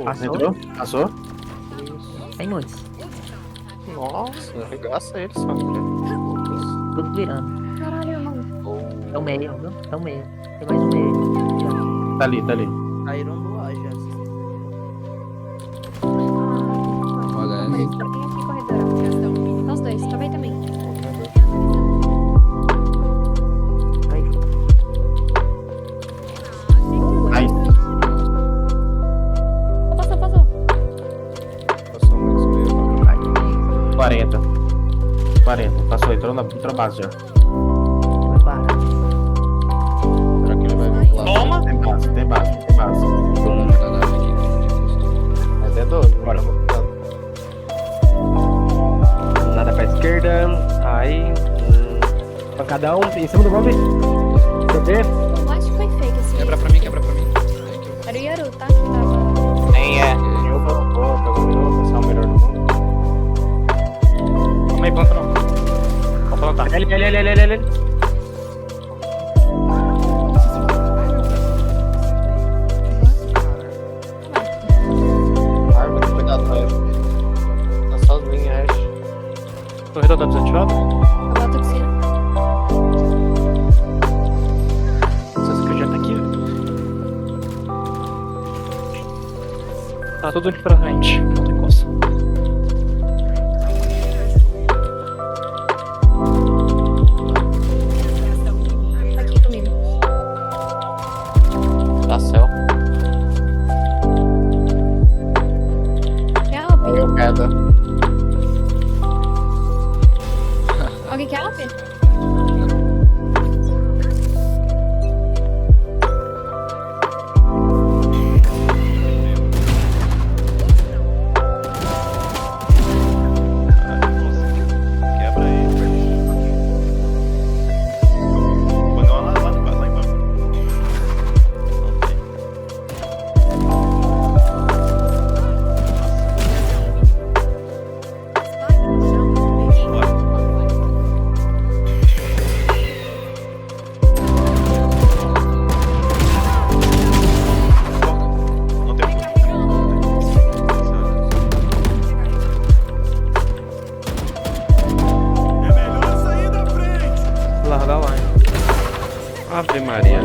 Passou. Entrou? Passou? Tem muitos. Nossa, arregaça eles, família. Tudo virando. Caralho, irmão. É o meio, viu? É o meio. Tem mais um meio. Tá ali, tá ali. Saíram do ar já. Calma aí, tem aqui corredor. Os dois, também. Ai, Passou. Passou mais meio. 40. 40. Passou, entrou na base já. Vai parar. Será que ele vai vir lá? Toma! Tem base. Todo mundo tá na aqui. Mas é doido. Bora. Nada pra esquerda. Aí. Pancadão em cima do bombe. CD. Eu acho que foi fake esse. Quebra pra mim. Era o Yaru, tá? Que tava... Nem é. Eu vou passar o melhor do mundo. Calma aí, planta não. Vou plantar. Ele. Árvore, cuidado, velho. Tá sozinho, Ash. Corredor tá desativado? Eu boto aqui. Essa que já tá aqui. Tá tudo aqui pra frente. Não tem coça. Tá aqui comigo. Tá céu. Quer help? Aí eu queda. Alguém quer help? Quebra aí. Põe lá embaixo. Não tem Largar lá. Ave Maria.